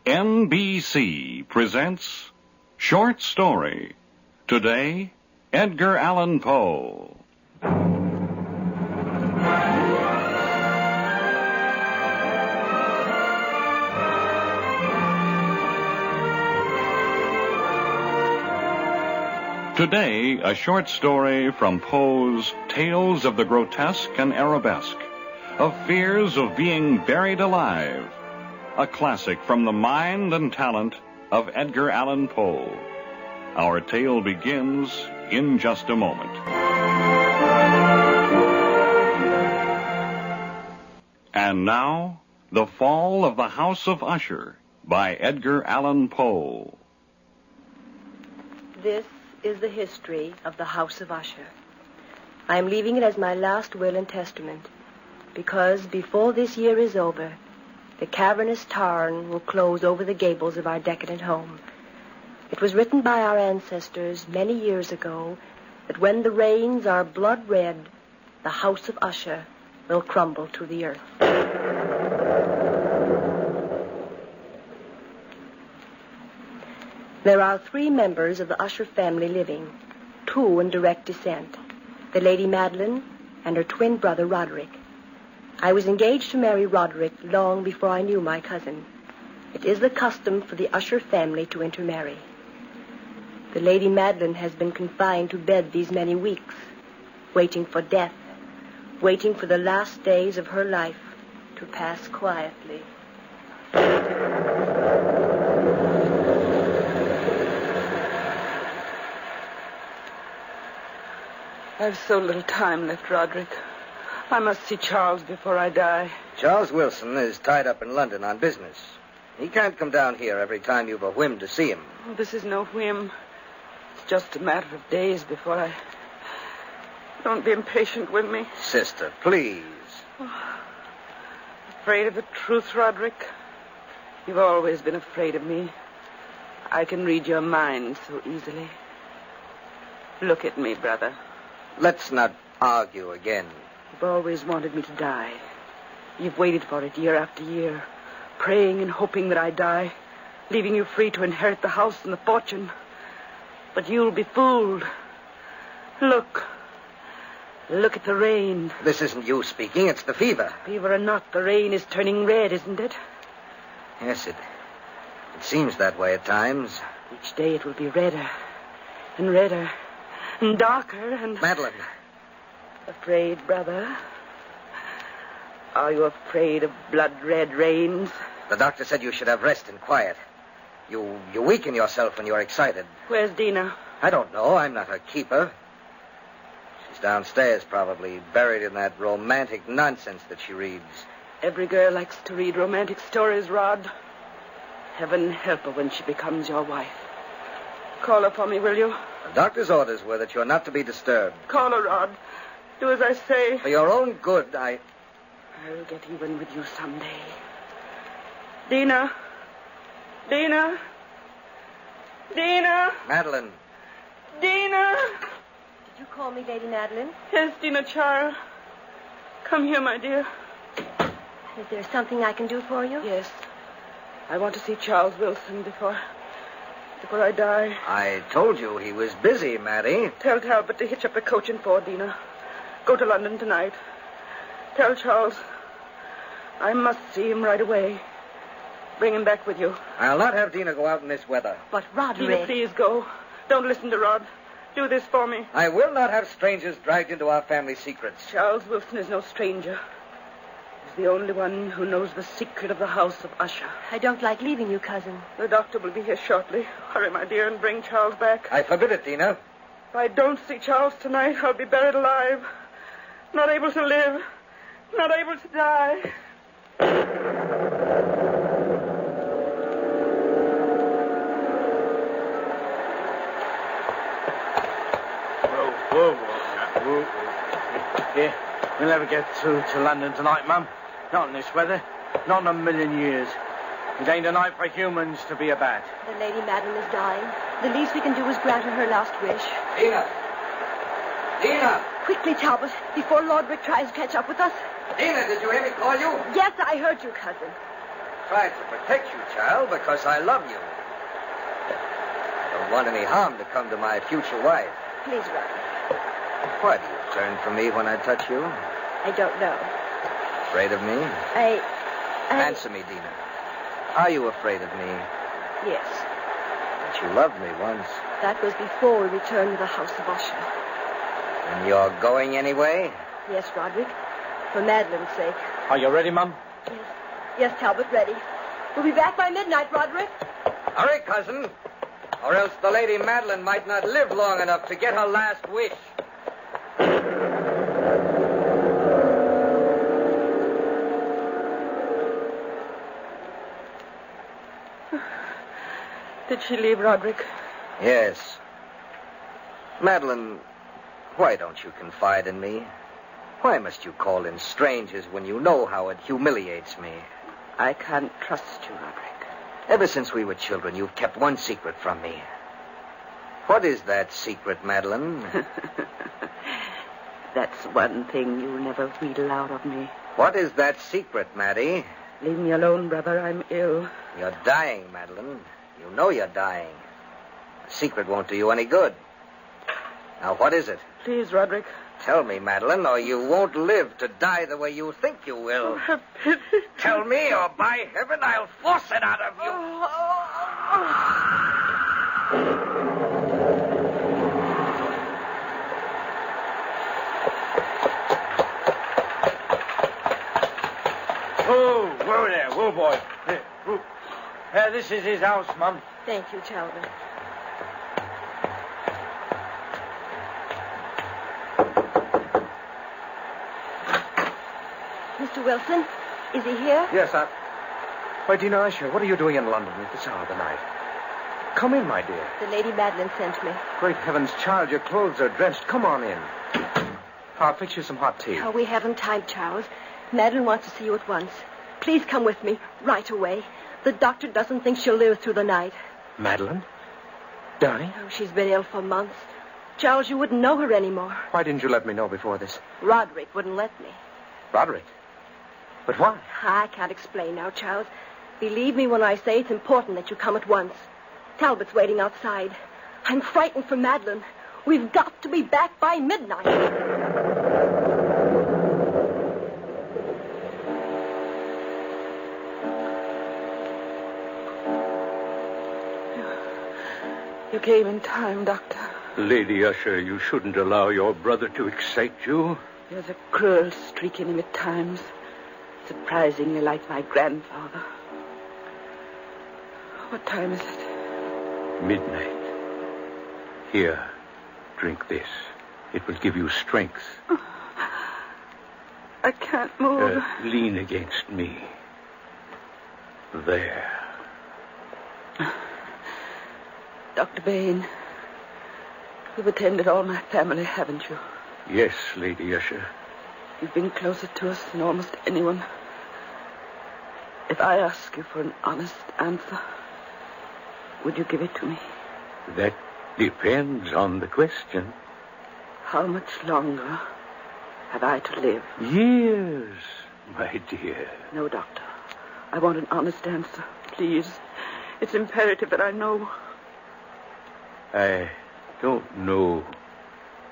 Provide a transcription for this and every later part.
NBC presents Short Story. Today, Edgar Allan Poe. Today, a short story from Poe's Tales of the Grotesque and Arabesque, of fears of being buried alive, a classic from the mind and talent of Edgar Allan Poe. Our tale begins in just a moment. And now, The Fall of the House of Usher by Edgar Allan Poe. This is the history of the House of Usher. I am leaving it as my last will and testament, because before this year is over, the cavernous tarn will close over the gables of our decadent home. It was written by our ancestors many years ago that when the rains are blood red, the House of Usher will crumble to the earth. There are 3 members of the Usher family living, 2 in direct descent, the Lady Madeline and her twin brother Roderick. I was engaged to marry Roderick long before I knew my cousin. It is the custom for the Usher family to intermarry. The Lady Madeline has been confined to bed these many weeks, waiting for death, waiting for the last days of her life to pass quietly. I've so little time left, Roderick. I must see Charles before I die. Charles Wilson is tied up in London on business. He can't come down here every time you've a whim to see him. Oh, this is no whim. It's just a matter of days before I... Don't be impatient with me. Sister, please. Oh, afraid of the truth, Roderick? You've always been afraid of me. I can read your mind so easily. Look at me, brother. Let's not argue again. You've always wanted me to die. You've waited for it year after year, praying and hoping that I die, leaving you free to inherit the house and the fortune. But you'll be fooled. Look at the rain. This isn't you speaking, it's the fever. Fever or not, the rain is turning red, isn't it? Yes, it seems that way at times. Each day it will be redder and redder and darker and... Madeline. Afraid, brother? Are you afraid of blood-red rains? The doctor said you should have rest and quiet. You weaken yourself when you're excited. Where's Dina? I don't know. I'm not her keeper. She's downstairs, probably, buried in that romantic nonsense that she reads. Every girl likes to read romantic stories, Rod. Heaven help her when she becomes your wife. Call her for me, will you? The doctor's orders were that you're not to be disturbed. Call her, Rod. Do as I say. For your own good, I'll get even with you someday. Dina. Dina. Dina. Madeline. Dina. Did you call me Lady Madeline? Yes, Dina, child. Come here, my dear. Is there something I can do for you? Yes. I want to see Charles Wilson before I die. I told you he was busy, Maddie. Tell Talbot to hitch up the coach and 4, Dina. Go to London tonight. Tell Charles I must see him right away. Bring him back with you. I'll not have Dina go out in this weather. But Roderick... Dina, please go. Don't listen to Rod. Do this for me. I will not have strangers dragged into our family secrets. Charles Wilson is no stranger. He's the only one who knows the secret of the House of Usher. I don't like leaving you, cousin. The doctor will be here shortly. Hurry, my dear, and bring Charles back. I forbid it, Dina. If I don't see Charles tonight, I'll be buried alive. Not able to live. Not able to die. Whoa. Here, we'll never get through to London tonight, Mum. Not in this weather. Not in a million years. It ain't a night for humans to be a bat. The Lady Madeline is dying. The least we can do is grant her last wish. Dina! Dina! Quickly, Talbot, before Lord Rick tries to catch up with us. Dina, did you hear me call you? Yes, I heard you, cousin. tried to protect you, child, because I love you. I don't want any harm to come to my future wife. Please, Roderick. Why do you turn from me when I touch you? I don't know. Afraid of me? I... Answer me, Dina. Are you afraid of me? Yes. But you loved me once. That was before we returned to the house of Usher. And you're going anyway? Yes, Roderick. For Madeline's sake. Are you ready, Mum? Yes. Yes, Talbot, ready. We'll be back by midnight, Roderick. Hurry, cousin. Or else the Lady Madeline might not live long enough to get her last wish. Did she leave, Roderick? Yes. Madeline, why don't you confide in me? Why must you call in strangers when you know how it humiliates me? I can't trust you, Roderick. Ever since we were children, you've kept one secret from me. What is that secret, Madeline? That's one thing you'll never wheedle out of me. What is that secret, Maddie? Leave me alone, brother. I'm ill. You're dying, Madeline. You know you're dying. The secret won't do you any good. Now, what is it? Please, Roderick. Tell me, Madeline, or you won't live to die the way you think you will. Have pity. Tell me, or by heaven, I'll force it out of you. Whoa there, whoa, boy. Here, whoa. This is his house, Mum. Thank you, Talbot. Mr. Wilson, is he here? Yes, Why, Dina Usher, what are you doing in London at this hour of the night? Come in, my dear. The Lady Madeline sent me. Great heavens, child, your clothes are drenched. Come on in. I'll fix you some hot tea. Oh, we haven't time, Charles. Madeline wants to see you at once. Please come with me right away. The doctor doesn't think she'll live through the night. Madeline? Dying? Oh, she's been ill for months. Charles, you wouldn't know her anymore. Why didn't you let me know before this? Roderick wouldn't let me. Roderick? But why? I can't explain now, Charles. Believe me when I say it's important that you come at once. Talbot's waiting outside. I'm frightened for Madeline. We've got to be back by midnight. You came in time, Doctor. Lady Usher, you shouldn't allow your brother to excite you. There's a cruel streak in him at times. Surprisingly like my grandfather. What time is it? Midnight. Here, drink this. It will give you strength. I can't move. Lean against me. There. Dr. Bain, you've attended all my family, haven't you? Yes, Lady Usher. You've been closer to us than almost anyone. If I ask you for an honest answer, would you give it to me? That depends on the question. How much longer have I to live? Years, my dear. No, Doctor. I want an honest answer, please. It's imperative that I know. I don't know,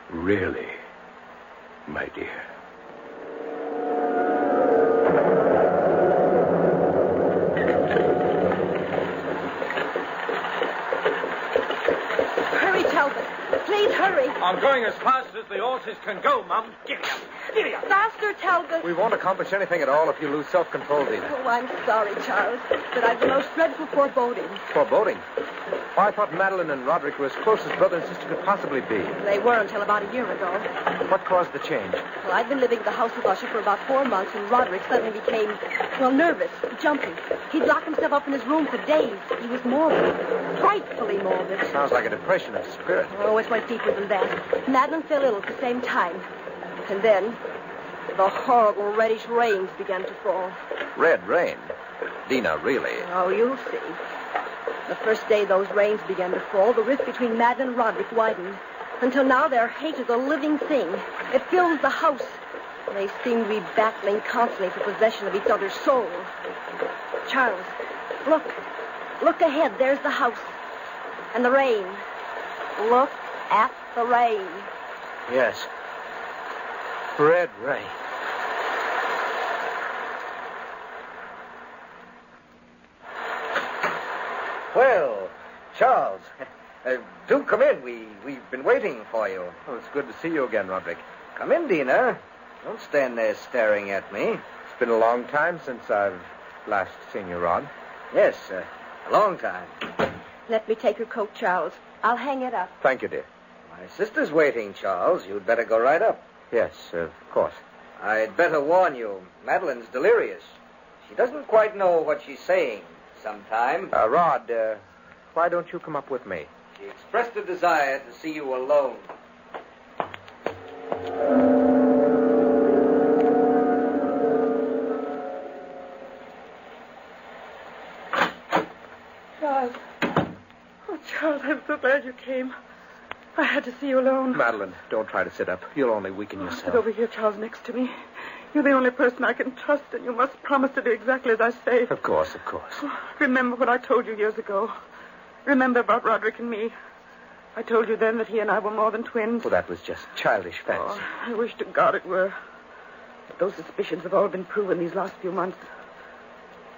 really, my dear. Hurry, Talbot. Please hurry. I'm going as fast as the horses can go, Mum. Giddy up. Giddy up. Faster, Talbot. We won't accomplish anything at all if you lose self-control, Dina. Oh, I'm sorry, Charles, but I've the most dreadful foreboding. Foreboding? Why, I thought Madeline and Roderick were as close as brother and sister could possibly be. They were until about a year ago. What caused the change? Well, I'd been living at the house of Usher for about 4 months, and Roderick suddenly became, nervous, jumpy. He'd lock himself up in his room for days. He was morbid, frightfully morbid. Sounds like a depression of spirit. Oh, it went deeper than that. Madeline fell ill at the same time. And then, the horrible reddish rains began to fall. Red rain? Dina, really? Oh, you'll see. The first day those rains began to fall, the rift between Madeline and Roderick widened. Until now, their hate is a living thing. It fills the house. They seem to be battling constantly for possession of each other's souls. Charles, look. Look ahead. There's the house. And the rain. Look at the rain. Yes. Red rain. Well, Charles, do come in. We've been waiting for you. Oh, it's good to see you again, Roderick. Come in, Dina. Don't stand there staring at me. It's been a long time since I've last seen you, Rod. Yes, a long time. Let me take your coat, Charles. I'll hang it up. Thank you, dear. My sister's waiting, Charles. You'd better go right up. Yes, of course. I'd better warn you. Madeline's delirious. She doesn't quite know what she's saying sometimes. Rod, why don't you come up with me? She expressed a desire to see you alone. Charles. Oh, Charles, I'm so glad you came. I had to see you alone. Madeline, don't try to sit up. You'll only weaken Sit yourself. over here, Charles, next to me. You're the only person I can trust, and you must promise to do exactly as I say. Of course, of course. Remember what I told you years ago. Remember about Roderick and me. I told you then that he and I were more than twins. Well, that was just childish fancy. Oh, I wish to God it were. But those suspicions have all been proven these last few months.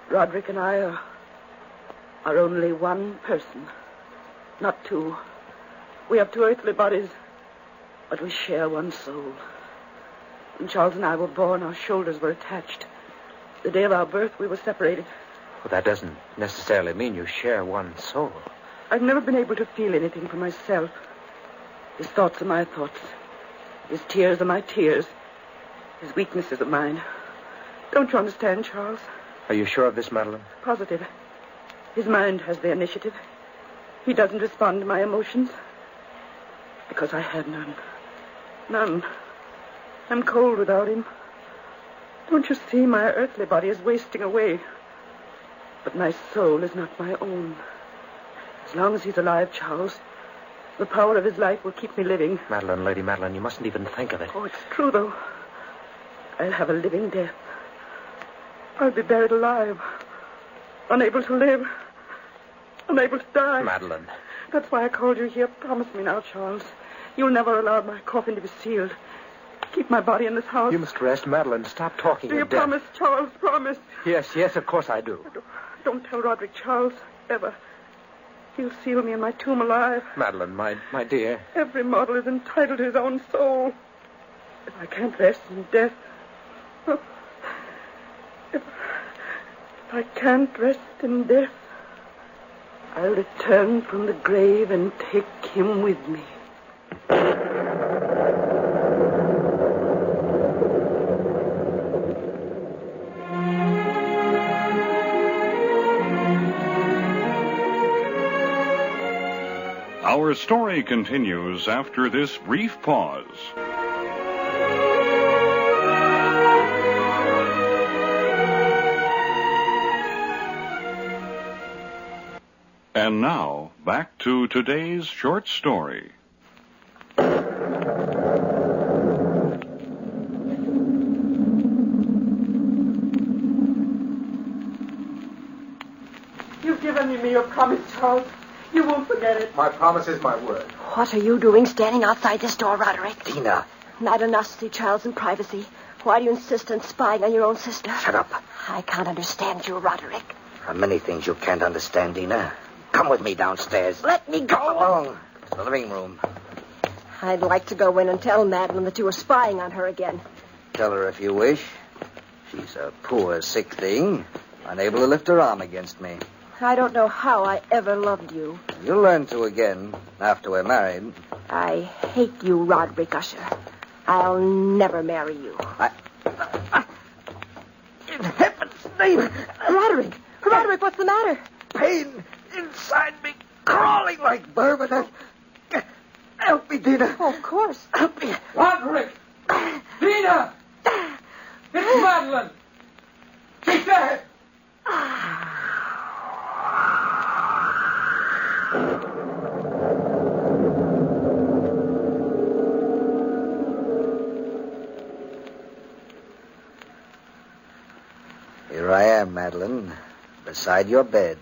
Roderick and I are only one person, not two. We have two earthly bodies, but we share one soul. When Charles and I were born, our shoulders were attached. The day of our birth, we were separated. Well, that doesn't necessarily mean you share one soul. I've never been able to feel anything for myself. His thoughts are my thoughts. His tears are my tears. His weaknesses are mine. Don't you understand, Charles? Are you sure of this, Madeline? Positive. His mind has the initiative. He doesn't respond to my emotions. Because I have none. None. I'm cold without him. Don't you see, my earthly body is wasting away. But my soul is not my own. As long as he's alive, Charles, the power of his life will keep me living. Madeline, Lady Madeline, you mustn't even think of it. Oh, it's true, though. I'll have a living death. I'll be buried alive. Unable to live. Unable to die. Madeline. That's why I called you here. Promise me now, Charles. You'll never allow my coffin to be sealed. Keep my body in this house. You must rest, Madeline. Stop talking Do you of death. promise, Charles? Promise. Yes, of course I do. Don't tell Roderick, Charles. Ever. He'll seal me in my tomb alive. Madeline, my dear. Every mortal is entitled to his own soul. If I can't rest in death... If I can't rest in death, I'll return from the grave and take him with me. Our story continues after this brief pause. And now, back to today's short story. You've given me your promise, Charles. You won't forget it. My promise is my word. What are you doing standing outside this door, Roderick? Dina. Not enough to see Charles in privacy. Why do you insist on spying on your own sister? Shut up. I can't understand you, Roderick. There are many things you can't understand, Dina. Come with me downstairs. Let me go. Come along. To the living room. I'd like to go in and tell Madeline that you were spying on her again. Tell her if you wish. She's a poor, sick thing, unable to lift her arm against me. I don't know how I ever loved you. You'll learn to again after we're married. I hate you, Roderick Usher. I'll never marry you. In heaven's name! Roderick, what's the matter? Pain inside me, crawling like vermin. Help me, Dina. Oh, of course. Help me. Roderick! Dina! It's Madeline! She's dead! Here I am, Madeline. beside your bed.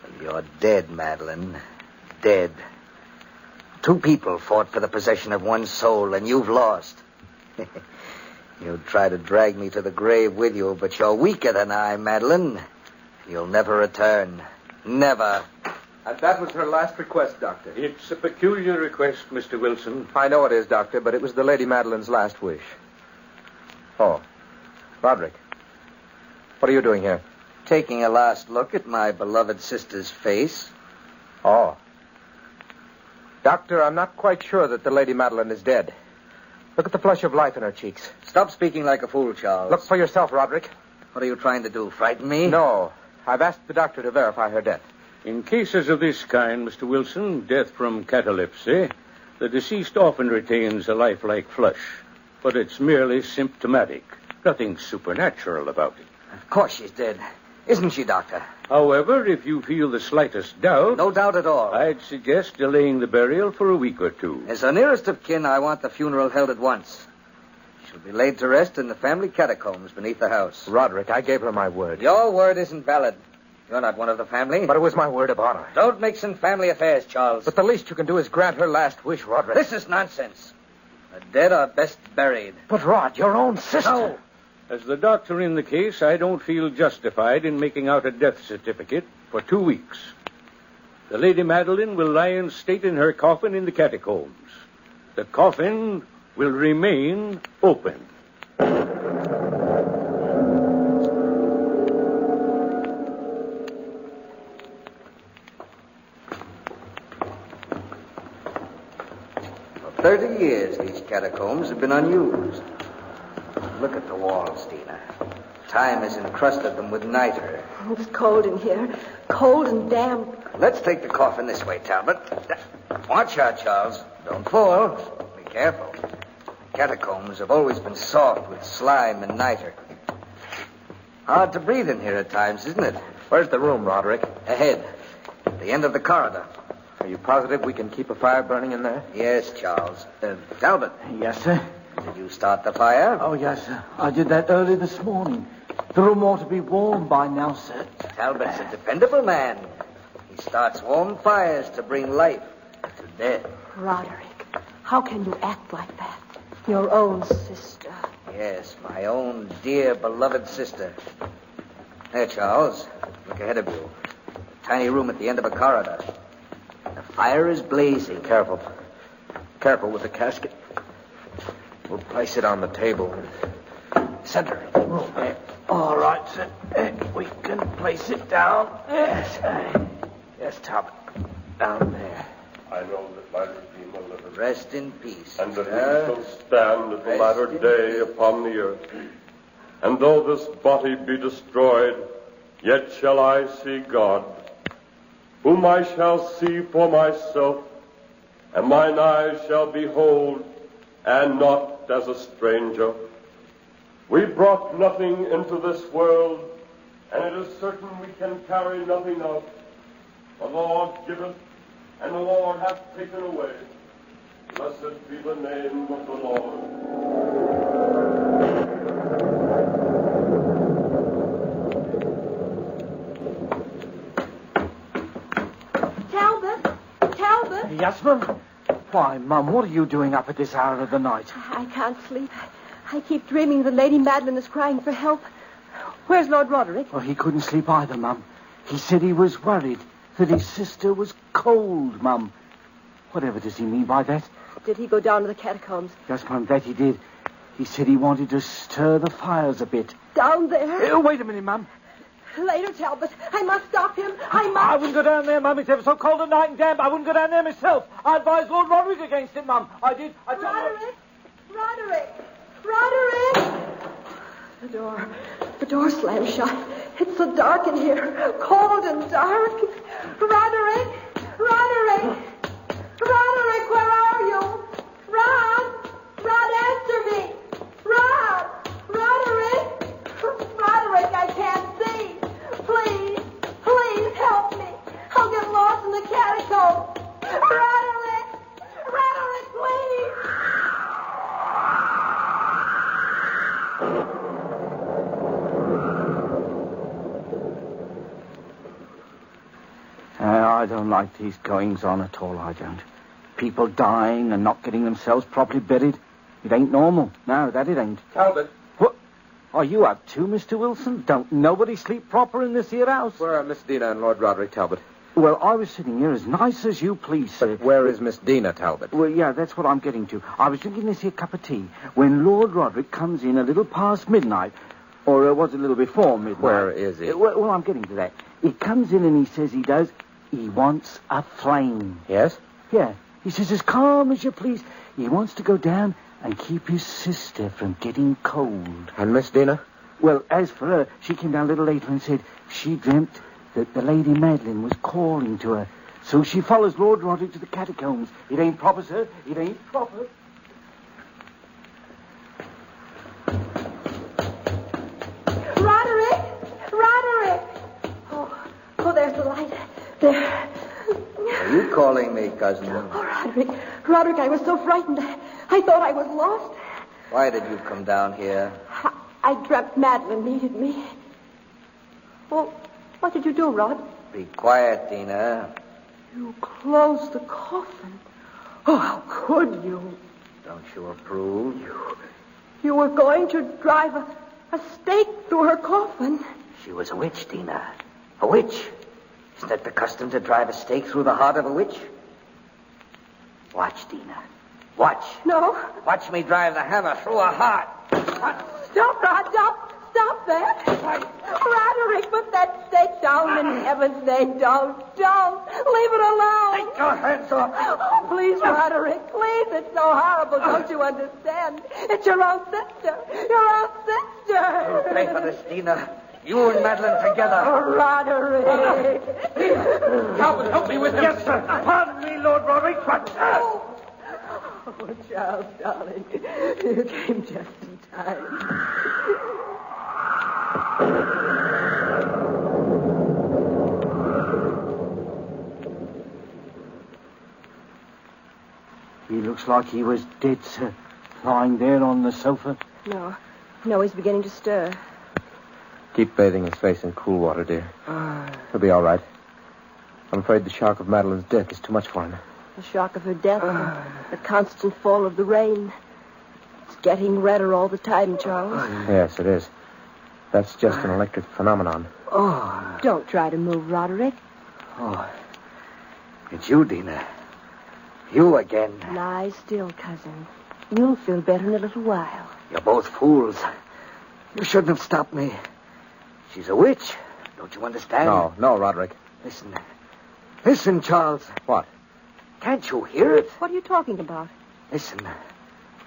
Well, you're dead, Madeline. Dead. 2 people fought for the possession of one soul, and you've lost. You'll try to drag me to the grave with you, but you're weaker than I, Madeline. You'll never return. Never. And that was her last request, Doctor. It's a peculiar request, Mr. Wilson. I know it is, Doctor, but it was the Lady Madeline's last wish. Oh. Roderick. What are you doing here? Taking a last look at my beloved sister's face. Oh. Doctor, I'm not quite sure that the Lady Madeline is dead. Look at the flush of life in her cheeks. Stop speaking like a fool, Charles. Look for yourself, Roderick. What are you trying to do, frighten me? No. I've asked the doctor to verify her death. In cases of this kind, Mr. Wilson, death from catalepsy, the deceased often retains a lifelike flush, but it's merely symptomatic. Nothing supernatural about it. Of course she's dead. Isn't she, Doctor? However, if you feel the slightest doubt... No doubt at all. I'd suggest delaying the burial for a week or 2. As her nearest of kin, I want the funeral held at once. She'll be laid to rest in the family catacombs beneath the house. Roderick, I gave her my word. Your word isn't valid. You're not one of the family. But it was my word of honor. Don't mix in family affairs, Charles. But the least you can do is grant her last wish, Roderick. This is nonsense. The dead are best buried. But, Rod, your own sister. No. As the doctor in the case, I don't feel justified in making out a death certificate for 2 weeks. The Lady Madeline will lie in state in her coffin in the catacombs. The coffin will remain open. For 30 years, these catacombs have been unused. Look at the walls, Dina. Time has encrusted them with niter. It's cold in here. Cold and damp. Let's take the coffin this way, Talbot. Watch out, Charles. Don't fall. Be careful. The catacombs have always been soft with slime and niter. Hard to breathe in here at times, isn't it? Where's the room, Roderick? Ahead. At the end of the corridor. Are you positive we can keep a fire burning in there? Yes, Charles. Talbot, Yes, sir. did you start the fire? Oh, yes, sir. I did that early this morning. The room ought to be warm by now, sir. Talbot's a dependable man. He starts warm fires to bring life to death. Roderick, how can you act like that? Your own sister. Yes, my own dear, beloved sister. There, Charles. Look ahead of you. A tiny room at the end of a corridor. The fire is blazing. Careful. Careful with the casket. We'll place it on the table. Center it. There. All right, sir. We can place it down. Yes, Talbot. Down there. I know that my Redeemer liveth, Rest in peace. and that he sister. shall stand at the latter day upon the earth. And though this body be destroyed, yet shall I see God, whom I shall see for myself, and mine eyes shall behold, and not as a stranger. We brought nothing into this world, and it is certain we can carry nothing out. The Lord giveth, and the Lord hath taken away. Blessed be the name of the Lord. Talbot? Yes, Mum? Why, Mum, what are you doing up at this hour of the night? I can't sleep. I keep dreaming the Lady Madeline is crying for help. Where's Lord Roderick? Well, he couldn't sleep either, Mum. He said he was worried that his sister was cold, Mum. Whatever does he mean by that? Did he go down to the catacombs? Yes, Mum, that he did. He said he wanted to stir the fires a bit. Down there? Wait a minute, Mum. Later, Talbot. I must stop him. I must. I wouldn't go down there, Mum. It's ever so cold at night and damp. I wouldn't go down there myself. I advised Lord Roderick against it, Mum. I did. I told Roderick! The door slammed shut. It's so dark in here. Cold and dark. Roderick, where are you? Rod, answer me. Roderick, I can't see. Please help me. I'll get lost in the catacombs. Roderick, please. I don't like these goings-on at all, I don't. People dying and not getting themselves properly buried. It ain't normal. No, that it ain't. Talbot. What? Are you up too, Mr. Wilson? Don't nobody sleep proper in this here house? Where are Miss Dina and Lord Roderick Talbot? Well, I was sitting here as nice as you please, sir. But where is Miss Dina Talbot? Well, yeah, that's what I'm getting to. I was drinking this here cup of tea when Lord Roderick comes in a little past midnight. Or was it a little before midnight? Where is he? Well, I'm getting to that. He comes in and he says he wants a flame. Yes? Yeah. He says, as calm as you please. He wants to go down and keep his sister from getting cold. And Miss Dina? Well, as for her, she came down a little later and said she dreamt that the Lady Madeline was calling to her. So she follows Lord Roderick to the catacombs. It ain't proper, sir. It ain't proper. Roderick! Oh, there's the light. There. Are you calling me, cousin? Oh, Roderick, I was so frightened. I thought I was lost. Why did you come down here? I dreamt Madeline needed me. Well, what did you do, Rod? Be quiet, Dina. You closed the coffin. Oh, how could you? Don't you approve? You were going to drive a stake through her coffin. She was a witch, Dina. A witch. Isn't that the custom to drive a stake through the heart of a witch? Watch, Dina. Watch. No. Watch me drive the hammer through her heart. Stop, Rod. Stop that. Roderick, put that stake down in heaven's name. Don't. Leave it alone. Take your hands off. Oh, please, Roderick. Please. It's so horrible. Don't you understand? It's your own sister. Your own sister. You'll pay for this, Dina. You and Madeline together. Oh, Roderick. Talbot, help me with him. Yes, sir. Pardon me, Lord Roderick, but... Oh, Charles, darling. You came just in time. He looks like he was dead, sir. Lying there on the sofa. No, he's beginning to stir. Keep bathing his face in cool water, dear. He'll be all right. I'm afraid the shock of Madeline's death is too much for him. The shock of her death, the constant fall of the rain. It's getting redder all the time, Charles. Yes, it is. That's just an electric phenomenon. Oh, don't try to move, Roderick. Oh, it's you, Dina. You again. Lie still, cousin. You'll feel better in a little while. You're both fools. You shouldn't have stopped me. She's a witch. Don't you understand? No, Roderick. Listen, Charles. What? Can't you hear it? What are you talking about? Listen.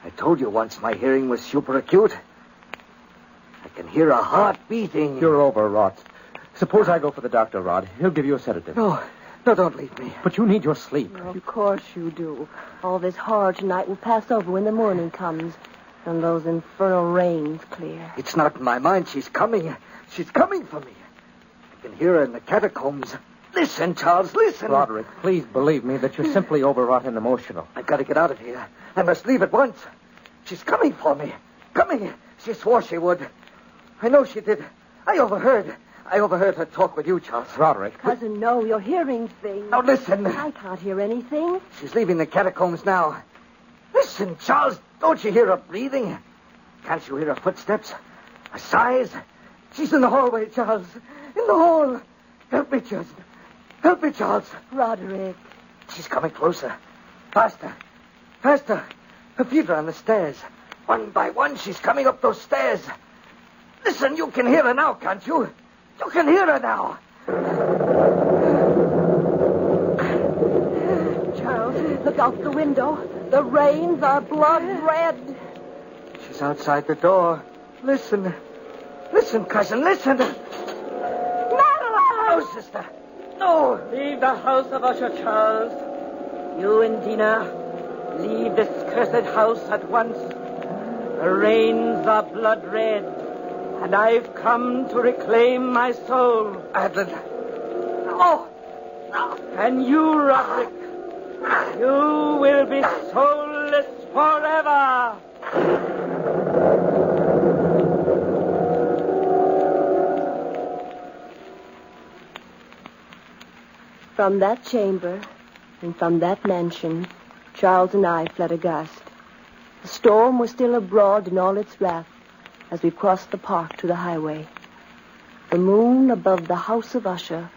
I told you once my hearing was super acute. I can hear a heart beating. You're overwrought. Suppose I go for the doctor, Rod. He'll give you a sedative. No, don't leave me. But you need your sleep. Of course you do. All this horror tonight will pass over when the morning comes and those infernal rains clear. It's not in my mind. She's coming. She's coming for me. I can hear her in the catacombs. Listen, Charles, listen. Roderick, please believe me that you're simply overwrought and emotional. I've got to get out of here. I must leave at once. She's coming for me. Coming. She swore she would. I know she did. I overheard her talk with you, Charles. Roderick. Cousin, no, you're hearing things. Now, listen. I can't hear anything. She's leaving the catacombs now. Listen, Charles. Don't you hear her breathing? Can't you hear her footsteps? Her sighs? She's in the hallway, Charles. In the hall. Help me, Charles. Help me, Charles. Roderick. She's coming closer. Faster. Faster. Her feet are on the stairs. One by one, she's coming up those stairs. Listen, you can hear her now, can't you? You can hear her now. Charles, look out the window. The rains are blood red. She's outside the door. Listen. Listen, cousin, listen. Madeline! No, sister. No. Leave the house of Usher, Charles. You and Dina, leave this cursed house at once. The rains are blood red, and I've come to reclaim my soul. Madeline. No. And you, Roderick, you will be soulless forever. from that chamber and from that mansion, Charles and I fled aghast. The storm was still abroad in all its wrath as we crossed the park to the highway. The moon above the house of Usher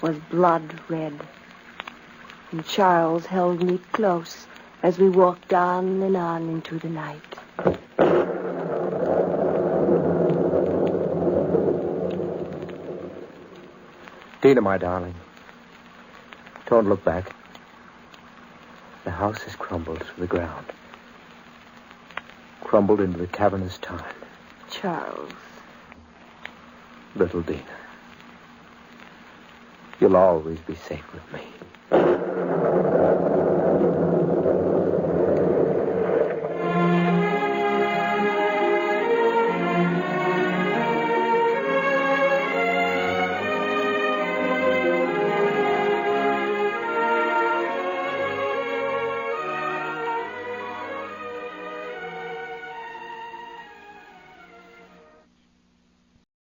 was blood red. And Charles held me close as we walked on and on into the night. Dina, my darling, don't look back. The house has crumbled to the ground. Crumbled into the cavernous tarn. Charles. Little Dina, you'll always be safe with me.